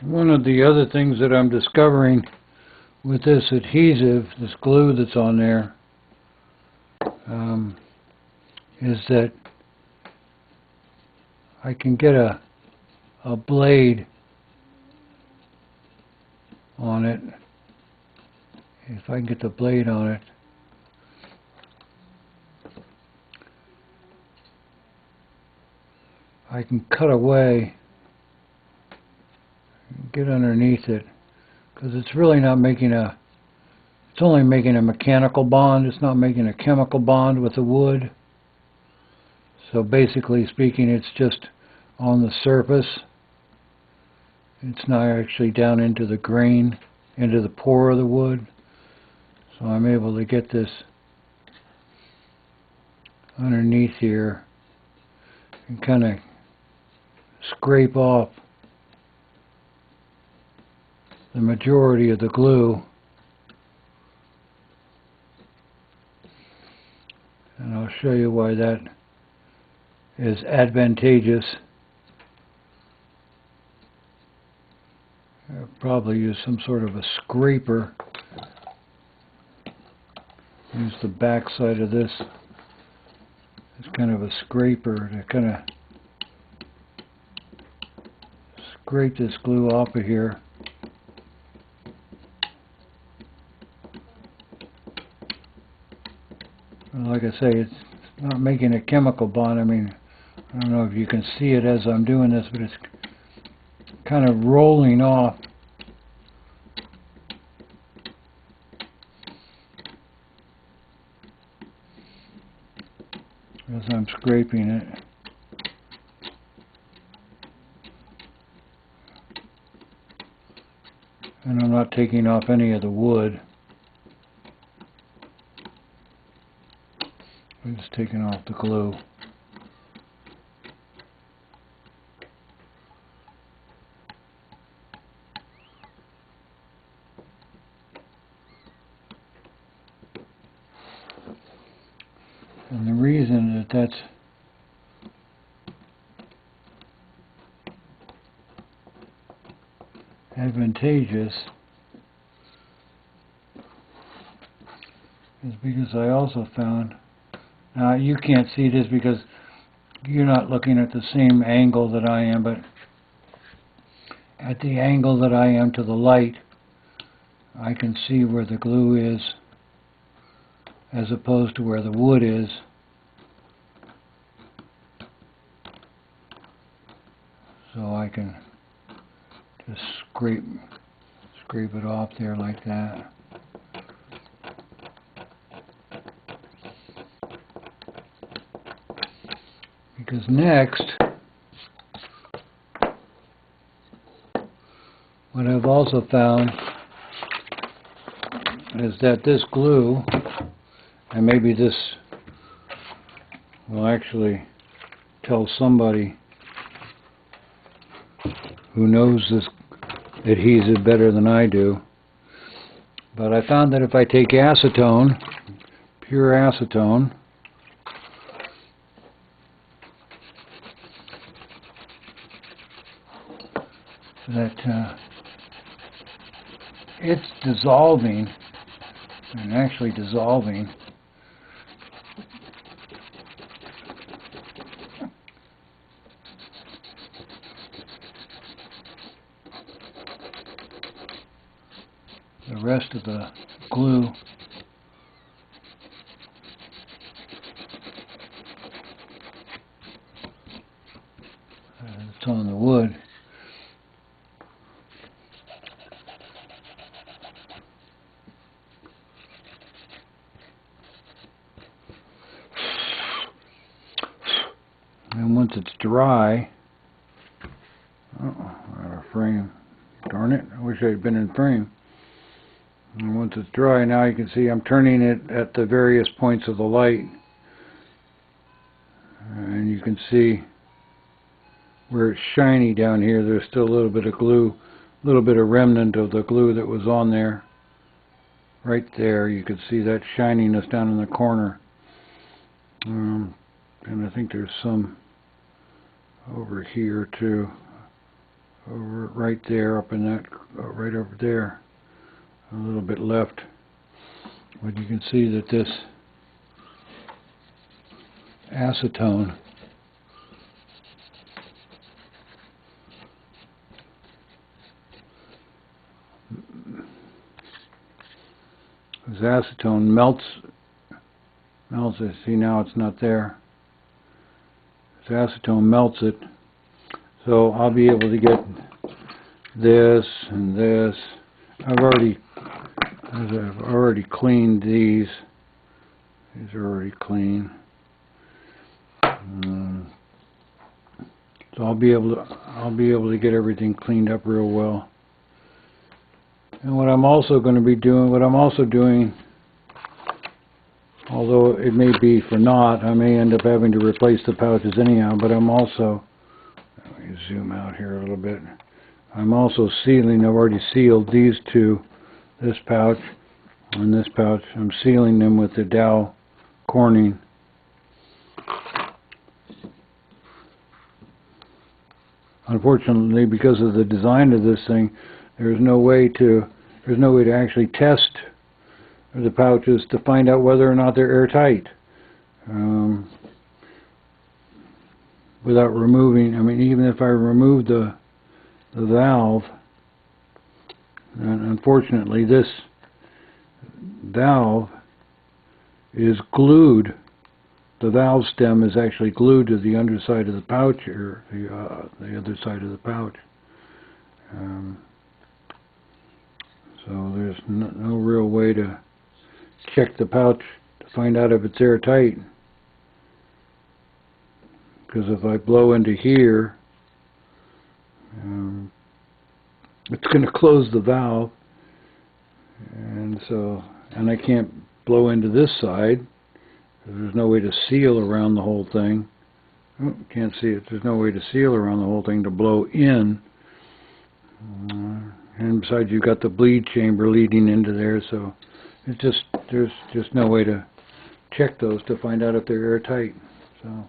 One of the other things that I'm discovering with this adhesive, this glue that's on there, is that I can get a blade on it. If I can get the blade on it, I can cut away, get underneath it, because it's really not making it's only making a mechanical bond. It's not making a chemical bond with the wood. So basically speaking, it's just on the surface. It's not actually down into the grain, into the pore of the wood. So I'm able to get this underneath here and kind of scrape off the majority of the glue. And I'll show you why that is advantageous. I'll probably use some sort of a scraper. Use the back side of this as kind of a scraper to kind of scrape this glue off of here. Like I say, it's not making a chemical bond. I mean, I don't know if you can see it as I'm doing this, but it's kind of rolling off. As I'm scraping it. And I'm not taking off any of the wood. I'm just taking off the glue. And the reason that that's advantageous is because I also found, now you can't see this because you're not looking at the same angle that I am, but at the angle that I am to the light, I can see where the glue is as opposed to where the wood is. So I can just scrape it off there like that. Because next, what I've also found is that this glue, and maybe this will actually tell somebody who knows this adhesive better than I do, but I found that if I take acetone, pure acetone, that it's dissolving, and actually dissolving the rest of the glue. It's on the wood. And once it's dry, out of frame. Darn it, I wish I had been in frame. And once it's dry, now you can see I'm turning it at the various points of the light. And you can see where it's shiny down here, there's still a little bit of glue, a little bit of remnant of the glue that was on there. Right there, you can see that shininess down in the corner. And I think there's some over here too. over right there, up in that, right over there, a little bit left. But you can see that this acetone melts it. See, now it's not there. This acetone melts it. So I'll be able to get this and this. I've already cleaned these. These are already clean. So I'll be able to get everything cleaned up real well. And what I'm also doing, although it may be for naught, I may end up having to replace the pouches anyhow, but I'm also, let me zoom out here a little bit, I'm also sealing. I've already sealed these two, this pouch and this pouch. I'm sealing them with the Dow Corning. Unfortunately, because of the design of this thing, there's no way to actually test the pouches to find out whether or not they're airtight. Without removing, I mean, even if I remove the valve, and unfortunately this valve is glued. The valve stem is actually glued to the underside of the pouch, or the other side of the pouch. So there's no real way to check the pouch to find out if it's airtight. Because if I blow into here, it's going to close the valve, and I can't blow into this side. There's no way to seal around the whole thing. Oh, can't see it. There's no way to seal around the whole thing to blow in. And besides, you've got the bleed chamber leading into there, so there's just no way to check those to find out if they're airtight. So.